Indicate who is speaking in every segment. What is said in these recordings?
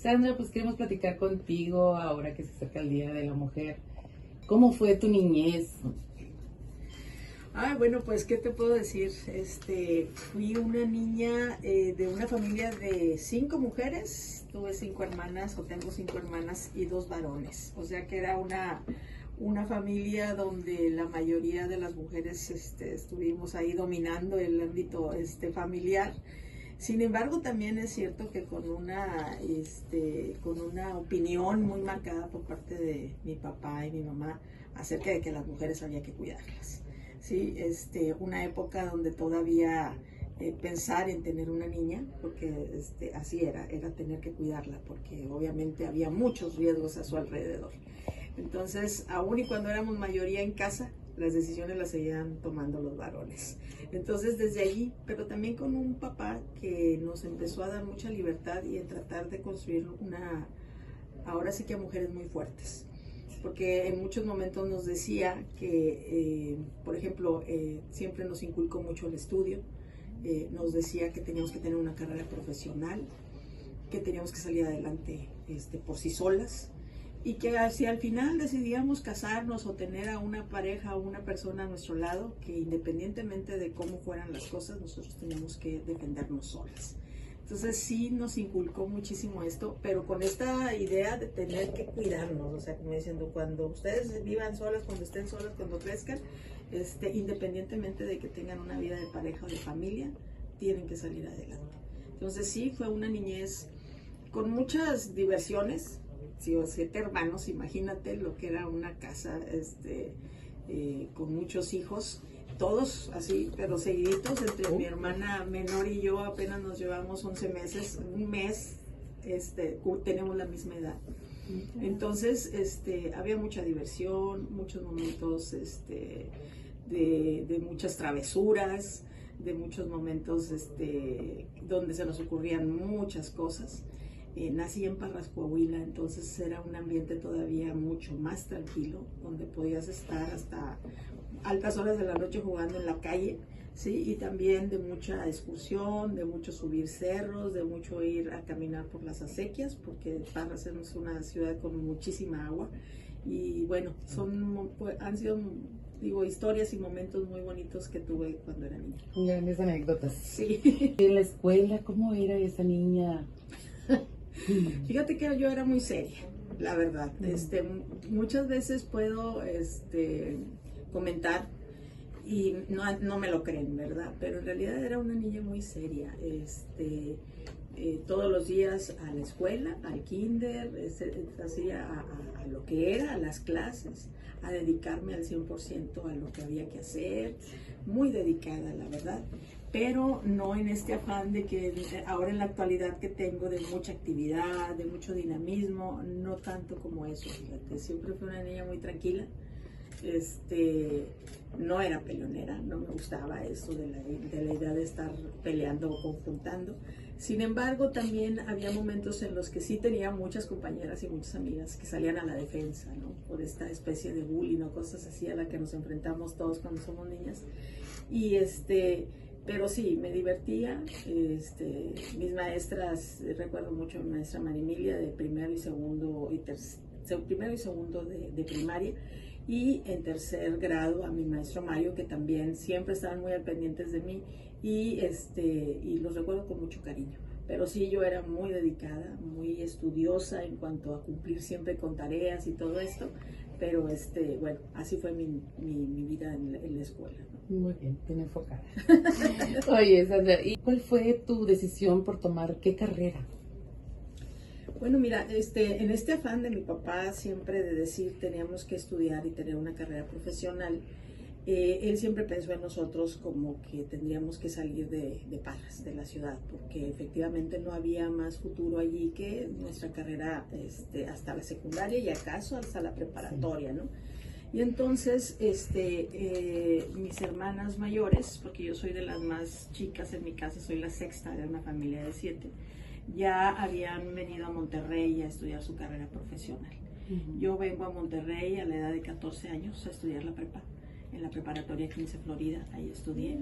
Speaker 1: Sandra, pues queremos platicar contigo ahora que se acerca el Día de la Mujer. ¿Cómo fue tu niñez?
Speaker 2: Bueno, pues, ¿qué te puedo decir? Fui una niña de una familia de 5 mujeres, tuve 5 hermanas, o tengo 5 hermanas y 2 varones. O sea que era una familia donde la mayoría de las mujeres estuvimos ahí dominando el ámbito familiar. Sin embargo, también es cierto que con una opinión muy marcada por parte de mi papá y mi mamá acerca de que las mujeres había que cuidarlas. Sí, una época donde todavía pensar en tener una niña, porque así era tener que cuidarla, porque obviamente había muchos riesgos a su alrededor. Entonces, aún y cuando éramos mayoría en casa, las decisiones las seguían tomando los varones. Entonces, desde allí, pero también con un papá que nos empezó a dar mucha libertad y en tratar de construir ahora sí que a mujeres muy fuertes. Porque en muchos momentos nos decía que, por ejemplo, siempre nos inculcó mucho el estudio, nos decía que teníamos que tener una carrera profesional, que teníamos que salir adelante por sí solas, y que si al final decidíamos casarnos o tener a una pareja o una persona a nuestro lado, que independientemente de cómo fueran las cosas, nosotros teníamos que defendernos solas. Entonces sí nos inculcó muchísimo esto, pero con esta idea de tener que cuidarnos, o sea, como diciendo, cuando ustedes vivan solas, cuando estén solas, cuando crezcan, independientemente de que tengan una vida de pareja o de familia, tienen que salir adelante. Entonces sí, fue una niñez con muchas diversiones. Sí, o 7 hermanos, imagínate lo que era una casa con muchos hijos, todos así, pero seguiditos. Entre mi hermana menor y yo apenas nos llevamos 11 meses, un mes, tenemos la misma edad. Entonces, había mucha diversión, muchos momentos de muchas travesuras, de muchos momentos donde se nos ocurrían muchas cosas. Nací en Parras, Coahuila, entonces era un ambiente todavía mucho más tranquilo, donde podías estar hasta altas horas de la noche jugando en la calle, ¿sí? Y también de mucha excursión, de mucho subir cerros, de mucho ir a caminar por las acequias, porque Parras es una ciudad con muchísima agua. Y bueno, han sido, digo, historias y momentos muy bonitos que tuve cuando era niña.
Speaker 1: Grandes anécdotas.
Speaker 2: Sí.
Speaker 1: En la escuela, ¿cómo era esa niña?
Speaker 2: Fíjate que yo era muy seria, la verdad. Muchas veces puedo comentar y no me lo creen, ¿verdad? Pero en realidad era una niña muy seria. Todos los días a la escuela, al kinder, hacía a lo que era, a las clases, a dedicarme al 100% a lo que había que hacer, muy dedicada, la verdad, pero no en este afán de que ahora en la actualidad que tengo de mucha actividad, de mucho dinamismo, no tanto como eso, fíjate, siempre fui una niña muy tranquila. No era peleonera, no me gustaba eso de la idea de estar peleando o confrontando. Sin embargo, también había momentos en los que sí tenía muchas compañeras y muchas amigas que salían a la defensa, ¿no? Por esta especie de bullying o cosas así a la que nos enfrentamos todos cuando somos niñas. Y pero sí, me divertía. Mis maestras, recuerdo mucho a mi maestra Marimilia de primero y segundo de primaria, y en tercer grado a mi maestro Mario, que también siempre estaban muy al pendientes de mí, y los recuerdo con mucho cariño. Pero sí, yo era muy dedicada, muy estudiosa en cuanto a cumplir siempre con tareas y todo esto, pero bueno, así fue mi vida en la escuela, ¿no?
Speaker 1: Muy bien, bien enfocada. Oye, Sandra, ¿y cuál fue tu decisión por tomar qué carrera?
Speaker 2: Bueno, mira, en este afán de mi papá siempre de decir teníamos que estudiar y tener una carrera profesional, él siempre pensó en nosotros como que tendríamos que salir de Parras, de la ciudad, porque efectivamente no había más futuro allí que nuestra carrera hasta la secundaria y acaso hasta la preparatoria, ¿no? Y entonces, mis hermanas mayores, porque yo soy de las más chicas en mi casa, soy la sexta de una familia de 7, ya habían venido a Monterrey a estudiar su carrera profesional. Yo vengo a Monterrey a la edad de 14 años a estudiar la prepa, en la preparatoria 15 Florida, ahí estudié.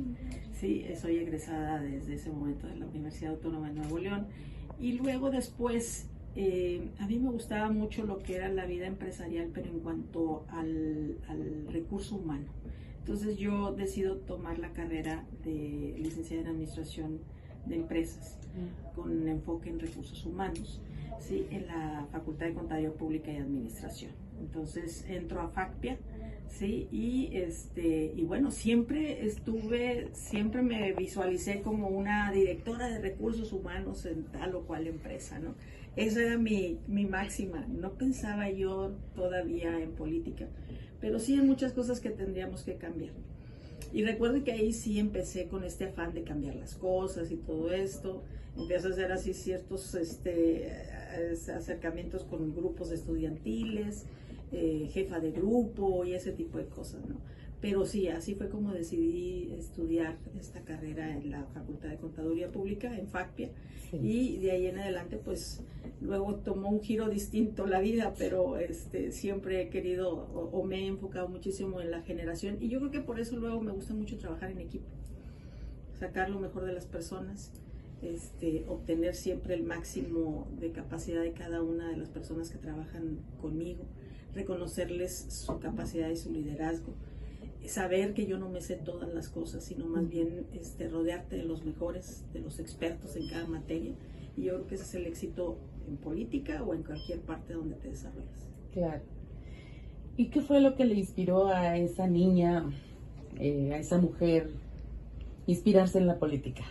Speaker 2: Sí, soy egresada desde ese momento de la Universidad Autónoma de Nuevo León. Y luego después a mí me gustaba mucho lo que era la vida empresarial, pero en cuanto al recurso humano. Entonces yo decido tomar la carrera de licenciada en Administración de Empresas con enfoque en recursos humanos, ¿sí? En la Facultad de Contaduría Pública y Administración. Entonces entro a FACPIA, ¿sí? Y bueno, siempre me visualicé como una directora de recursos humanos en tal o cual empresa, ¿no? Esa era mi máxima. No pensaba yo todavía en política, pero sí en muchas cosas que tendríamos que cambiar. Y recuerdo que ahí sí empecé con este afán de cambiar las cosas y todo esto. Empecé a hacer así ciertos acercamientos con grupos estudiantiles, jefa de grupo y ese tipo de cosas, ¿no? Pero sí, así fue como decidí estudiar esta carrera en la Facultad de Contaduría Pública, en FACPIA, sí. Y de ahí en adelante, pues, luego tomó un giro distinto la vida, pero siempre he querido o me he enfocado muchísimo en la generación, y yo creo que por eso luego me gusta mucho trabajar en equipo, sacar lo mejor de las personas, obtener siempre el máximo de capacidad de cada una de las personas que trabajan conmigo, reconocerles su capacidad y su liderazgo, saber que yo no me sé todas las cosas, sino más bien rodearte de los mejores, de los expertos en cada materia. Y yo creo que ese es el éxito en política o en cualquier parte donde te desarrollas.
Speaker 1: Claro. ¿Y qué fue lo que le inspiró a esa niña, a esa mujer, inspirarse en la política?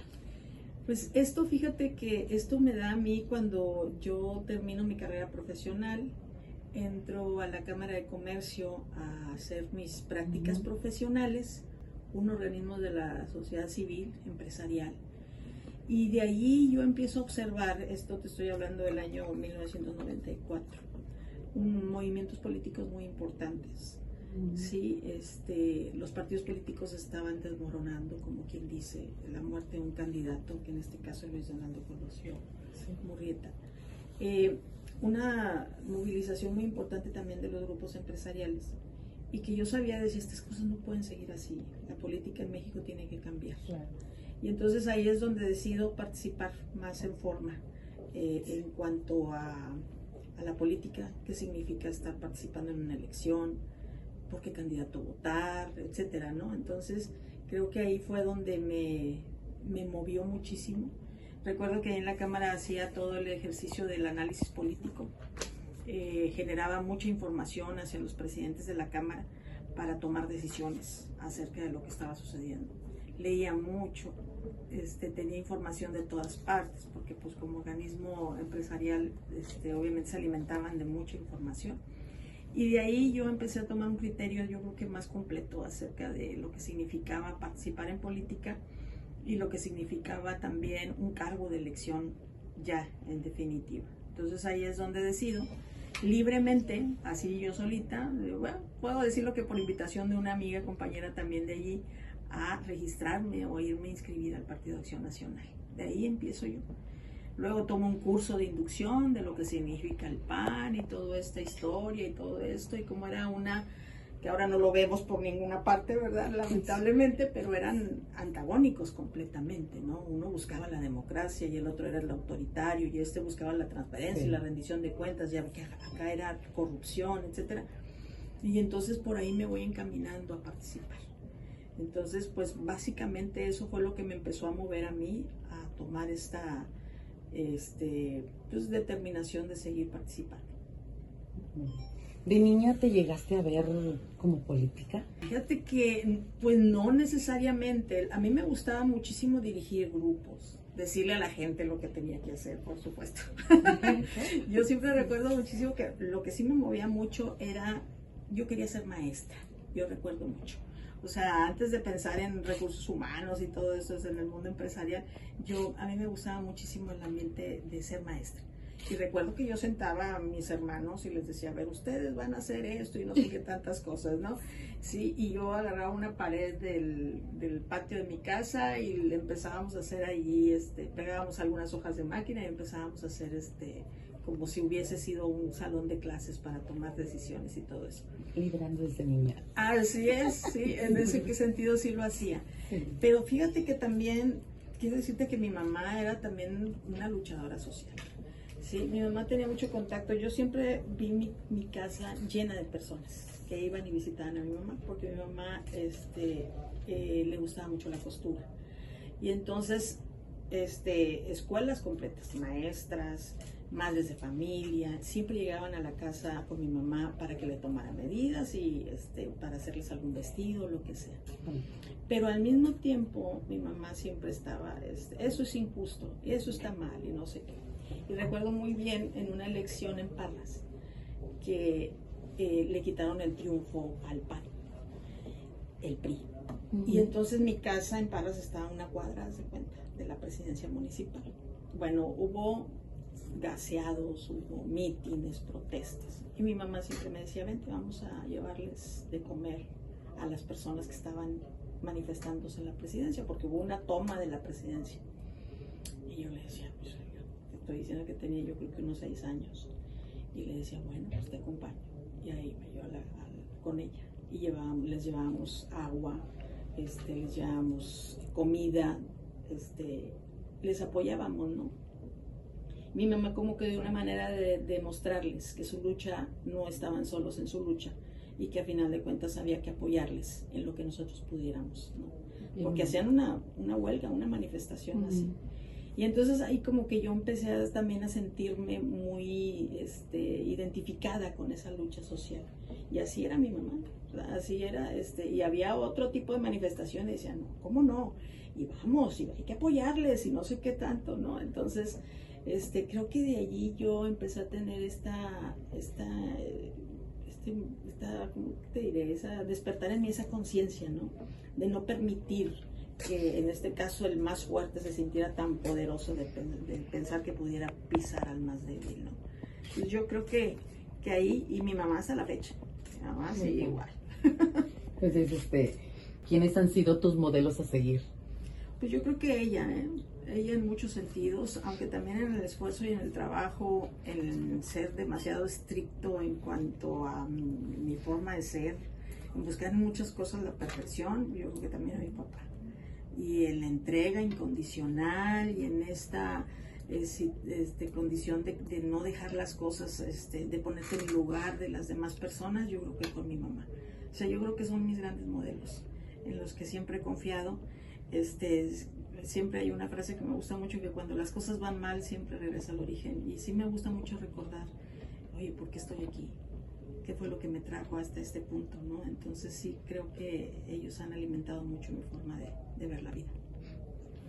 Speaker 2: Pues fíjate que esto me da a mí cuando yo termino mi carrera profesional. Entro a la Cámara de Comercio a hacer mis prácticas profesionales, un organismo de la sociedad civil empresarial. Y de ahí yo empiezo a observar, esto te estoy hablando del año 1994, movimientos políticos muy importantes. Sí, los partidos políticos estaban desmoronando, como quien dice, la muerte de un candidato, que en este caso Luis Donaldo Colosio Murrieta. Una movilización muy importante también de los grupos empresariales, y que yo sabía, decía, estas cosas no pueden seguir así, la política en México tiene que cambiar. Claro. Y entonces ahí es donde decido participar más en forma en cuanto a la política, qué significa estar participando en una elección, por qué candidato votar, etcétera, ¿no? Entonces creo que ahí fue donde me movió muchísimo. Recuerdo que en la Cámara hacía todo el ejercicio del análisis político, generaba mucha información hacia los presidentes de la Cámara para tomar decisiones acerca de lo que estaba sucediendo. Leía mucho, tenía información de todas partes, porque pues como organismo empresarial obviamente se alimentaban de mucha información. Y de ahí yo empecé a tomar un criterio, yo creo que más completo, acerca de lo que significaba participar en política y lo que significaba también un cargo de elección ya en definitiva. Entonces ahí es donde decido libremente, así yo solita, bueno, puedo decirlo que por invitación de una amiga, compañera también de allí, a registrarme o irme a inscribir al Partido de Acción Nacional. De ahí empiezo yo. Luego tomo un curso de inducción de lo que significa el PAN y toda esta historia y todo esto, y cómo era que ahora no lo vemos por ninguna parte, ¿verdad? Lamentablemente, pero eran antagónicos completamente, ¿no? Uno buscaba la democracia y el otro era el autoritario, y buscaba la transparencia y la rendición de cuentas, ya que acá era corrupción, etcétera. Y entonces por ahí me voy encaminando a participar. Entonces, pues básicamente eso fue lo que me empezó a mover a mí a tomar esta determinación de seguir participando.
Speaker 1: ¿De niña te llegaste a ver como política?
Speaker 2: Fíjate que, pues no necesariamente. A mí me gustaba muchísimo dirigir grupos, decirle a la gente lo que tenía que hacer, por supuesto. Yo siempre recuerdo muchísimo que lo que sí me movía mucho era, yo quería ser maestra, yo recuerdo mucho. O sea, antes de pensar en recursos humanos y todo eso en el mundo empresarial, a mí me gustaba muchísimo el ambiente de ser maestra. Y recuerdo que yo sentaba a mis hermanos y les decía, a ver, ustedes van a hacer esto y no sé qué tantas cosas, ¿no? Sí, y yo agarraba una pared del patio de mi casa y le empezábamos a hacer allí, pegábamos algunas hojas de máquina y empezábamos a hacer como si hubiese sido un salón de clases para tomar decisiones y todo eso.
Speaker 1: Liderando desde niña.
Speaker 2: Así es, sí, en ese sentido sí lo hacía. Sí. Pero fíjate que también, quiero decirte que mi mamá era también una luchadora social. Sí, mi mamá tenía mucho contacto. Yo siempre vi mi casa llena de personas que iban y visitaban a mi mamá, porque mi mamá le gustaba mucho la costura. Y entonces, escuelas completas, maestras, madres de familia, siempre llegaban a la casa con mi mamá para que le tomara medidas y para hacerles algún vestido, lo que sea. Pero al mismo tiempo, mi mamá siempre estaba, eso es injusto, y eso está mal, y no sé qué. Y recuerdo muy bien en una elección en Parras que le quitaron el triunfo al PAN, el PRI. Y entonces mi casa en Parras estaba a una cuadra, haz de cuenta, de la presidencia municipal. Bueno, hubo gaseados, hubo mítines, protestas. Y mi mamá siempre me decía, vente, vamos a llevarles de comer a las personas que estaban manifestándose en la presidencia, porque hubo una toma de la presidencia. Y yo le decía, pues yo estoy diciendo que tenía yo creo que unos 6 años. Y le decía, bueno, pues te acompaño. Y ahí me iba con ella. Y les llevábamos agua, les llevábamos comida, les apoyábamos, ¿no? Mi mamá como que de una manera de mostrarles que su lucha, no estaban solos en su lucha, y que a final de cuentas había que apoyarles en lo que nosotros pudiéramos, ¿no? Porque hacían una huelga, una manifestación así. Y entonces ahí como que yo empecé también a sentirme muy identificada con esa lucha social. Y así era mi mamá, así era, y había otro tipo de manifestaciones, y decían, no, ¿cómo no? Y vamos, y hay que apoyarles, y no sé qué tanto, ¿no? Entonces, creo que de allí yo empecé a tener ¿cómo te diré? Despertar en mí esa conciencia, ¿no? De no permitir que en este caso el más fuerte se sintiera tan poderoso de pensar que pudiera pisar al más débil, ¿no? Pues yo creo que ahí, y mi mamá hasta la fecha, mi mamá sigue igual.
Speaker 1: Entonces, ¿quiénes han sido tus modelos a seguir?
Speaker 2: Pues yo creo que ella en muchos sentidos, aunque también en el esfuerzo y en el trabajo, en ser demasiado estricto en cuanto a mi forma de ser, en buscar en muchas cosas la perfección, yo creo que también a mi papá. Y en la entrega incondicional y en esta condición de no dejar las cosas, de ponerte en el lugar de las demás personas, yo creo que con mi mamá. O sea, yo creo que son mis grandes modelos en los que siempre he confiado. Siempre hay una frase que me gusta mucho, que cuando las cosas van mal siempre regresa al origen, y sí me gusta mucho recordar, oye, ¿por qué estoy aquí? ¿Qué fue lo que me trajo hasta este punto, ¿no? Entonces sí creo que ellos han alimentado mucho mi forma de ver la vida.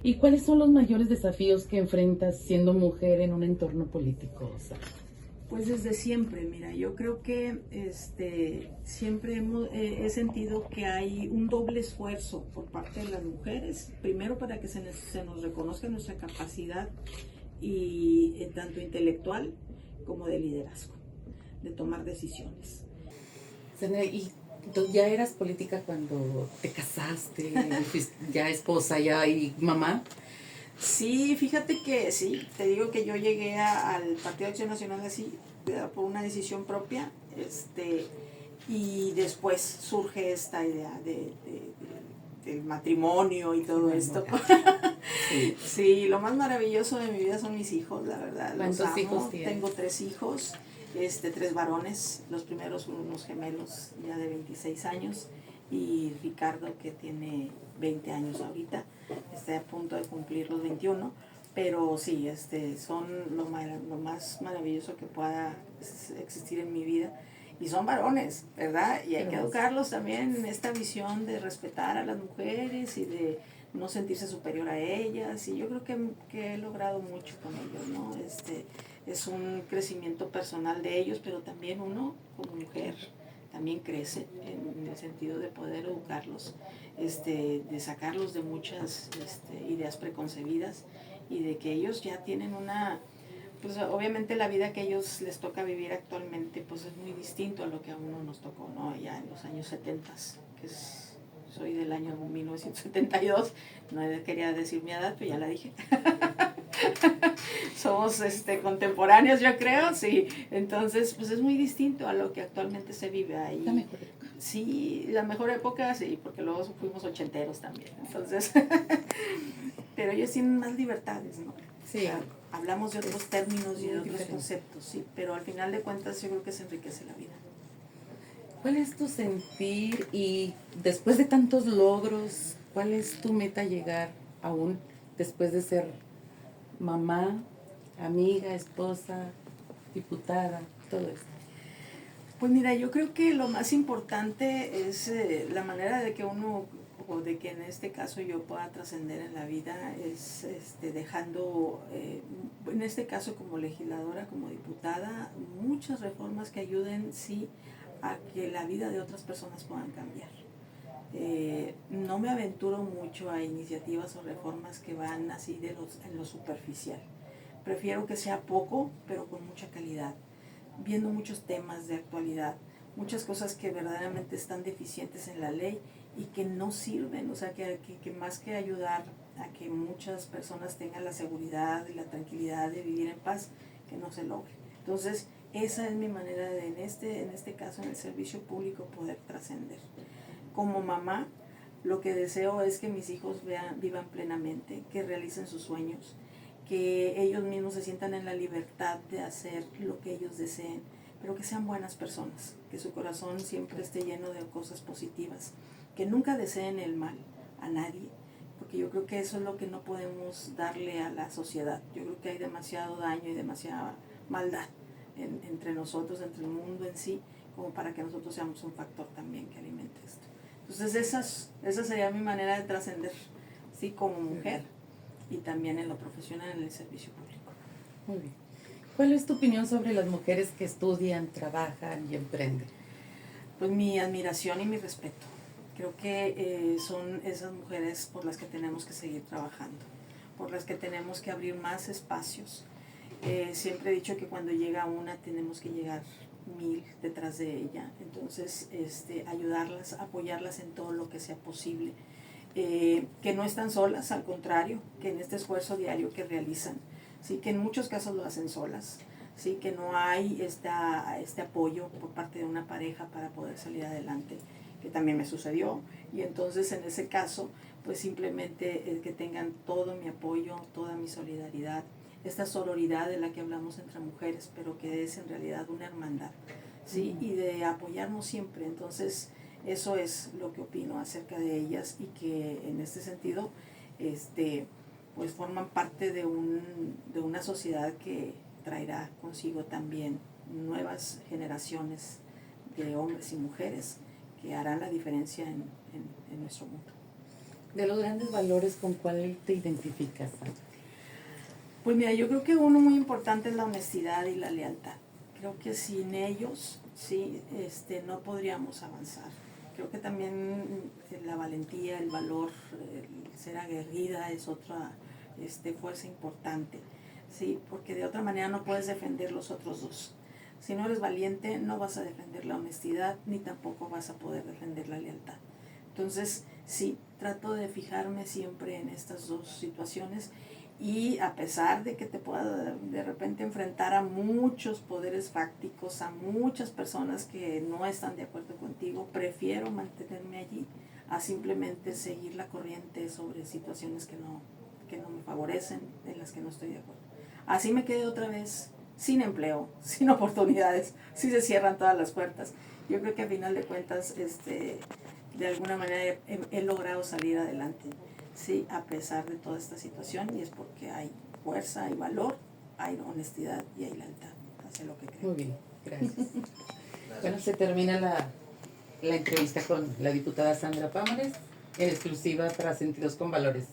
Speaker 1: ¿Y cuáles son los mayores desafíos que enfrentas siendo mujer en un entorno político?
Speaker 2: Pues desde siempre, mira, yo creo que siempre he sentido que hay un doble esfuerzo por parte de las mujeres, primero para que se nos reconozca nuestra capacidad, y tanto intelectual como de liderazgo, de tomar decisiones.
Speaker 1: ¿Y tú ya eras política cuando te casaste, ya esposa, ya y mamá?
Speaker 2: Sí, fíjate que sí, te digo que yo llegué al Partido de Acción Nacional así, por una decisión propia, y después surge esta idea del matrimonio y todo esto. Sí. Sí, lo más maravilloso de mi vida son mis hijos, la verdad.
Speaker 1: ¿Cuántos hijos tienes?
Speaker 2: Tengo 3 hijos, 3 varones, los primeros son unos gemelos ya de 26 años, y Ricardo, que tiene 20 años ahorita, está a punto de cumplir los 21, pero sí, son lo más maravilloso que pueda existir en mi vida, y son varones, ¿verdad? Y hay que educarlos también en esta visión de respetar a las mujeres y de no sentirse superior a ellas, y yo creo que he logrado mucho con ellos, ¿no? Es un crecimiento personal de ellos, pero también uno como mujer también crece en el sentido de poder educarlos, de sacarlos de muchas ideas preconcebidas, y de que ellos ya tienen pues obviamente la vida que a ellos les toca vivir actualmente pues es muy distinto a lo que a uno nos tocó, ¿no? Ya en los años 70, soy del año 1972, no quería decir mi edad, pero ya la dije. Somos contemporáneos, yo creo, sí. Entonces, pues es muy distinto a lo que actualmente se vive ahí.
Speaker 1: La mejor época.
Speaker 2: Sí, la mejor época, sí, porque luego fuimos ochenteros también. Entonces, pero ellos tienen más libertades, ¿no?
Speaker 1: Sí.
Speaker 2: Claro. hablamos de otros términos y de
Speaker 1: muy
Speaker 2: otros
Speaker 1: diferente.
Speaker 2: conceptos, sí, pero al final de cuentas yo creo que se enriquece la vida.
Speaker 1: ¿Cuál es tu sentir y después de tantos logros, cuál es tu meta llegar aún después de ser mamá, amiga, esposa, diputada, todo esto?
Speaker 2: Pues mira, yo creo que lo más importante es la manera de que uno, o de que en este caso yo pueda trascender en la vida, es dejando, en este caso como legisladora, como diputada, muchas reformas que ayuden, sí, a que la vida de otras personas puedan cambiar. No me aventuro mucho a iniciativas o reformas que van así en lo superficial. Prefiero que sea poco, pero con mucha calidad, viendo muchos temas de actualidad, muchas cosas que verdaderamente están deficientes en la ley y que no sirven, o sea, que más que ayudar a que muchas personas tengan la seguridad y la tranquilidad de vivir en paz, que no se logre. Entonces, esa es mi manera de, en este caso, en el servicio público, poder trascender. Como mamá, lo que deseo es que mis hijos vivan plenamente, que realicen sus sueños, que ellos mismos se sientan en la libertad de hacer lo que ellos deseen, pero que sean buenas personas, que su corazón siempre esté lleno de cosas positivas, que nunca deseen el mal a nadie, porque yo creo que eso es lo que no podemos darle a la sociedad. Yo creo que hay demasiado daño y demasiada maldad entre nosotros, entre el mundo en sí, como para que nosotros seamos un factor también que alimente esto. Entonces esa sería mi manera de trascender, sí, como mujer y también en lo profesional, en el servicio público.
Speaker 1: Muy bien. ¿Cuál es tu opinión sobre las mujeres que estudian, trabajan y emprenden?
Speaker 2: Pues mi admiración y mi respeto. Creo que son esas mujeres por las que tenemos que seguir trabajando, por las que tenemos que abrir más espacios. Siempre he dicho que cuando llega una tenemos que llegar 1000 detrás de ella, entonces ayudarlas, apoyarlas en todo lo que sea posible, que no están solas, al contrario, que en este esfuerzo diario que realizan, sí, que en muchos casos lo hacen solas, sí, que no hay este apoyo por parte de una pareja para poder salir adelante, que también me sucedió, y entonces en ese caso pues simplemente que tengan todo mi apoyo, toda mi solidaridad, esta sororidad de la que hablamos entre mujeres, pero que es en realidad una hermandad, ¿sí? Y de apoyarnos siempre. Entonces, eso es lo que opino acerca de ellas y que en este sentido, pues forman parte de una sociedad que traerá consigo también nuevas generaciones de hombres y mujeres que harán la diferencia en nuestro mundo.
Speaker 1: De los grandes valores, ¿con cuál te identificas?
Speaker 2: Pues mira, yo creo que uno muy importante es la honestidad y la lealtad. Creo que sin ellos, sí, no podríamos avanzar. Creo que también la valentía, el valor, el ser aguerrida es otra fuerza importante, sí, porque de otra manera no puedes defender los otros dos. Si no eres valiente, no vas a defender la honestidad ni tampoco vas a poder defender la lealtad. Entonces, sí, trato de fijarme siempre en estas dos situaciones. Y a pesar de que te pueda de repente enfrentar a muchos poderes fácticos, a muchas personas que no están de acuerdo contigo, prefiero mantenerme allí a simplemente seguir la corriente sobre situaciones que no me favorecen, en las que no estoy de acuerdo. Así me quedé otra vez sin empleo, sin oportunidades, si se cierran todas las puertas. Yo creo que a final de cuentas, de alguna manera he logrado salir adelante. Sí, a pesar de toda esta situación, y es porque hay fuerza, hay valor, hay honestidad y hay lealtad hacia lo que creo.
Speaker 1: Muy bien, gracias. Bueno, se termina la entrevista con la diputada Sandra Pámanes, en exclusiva para Sentidos con Valores.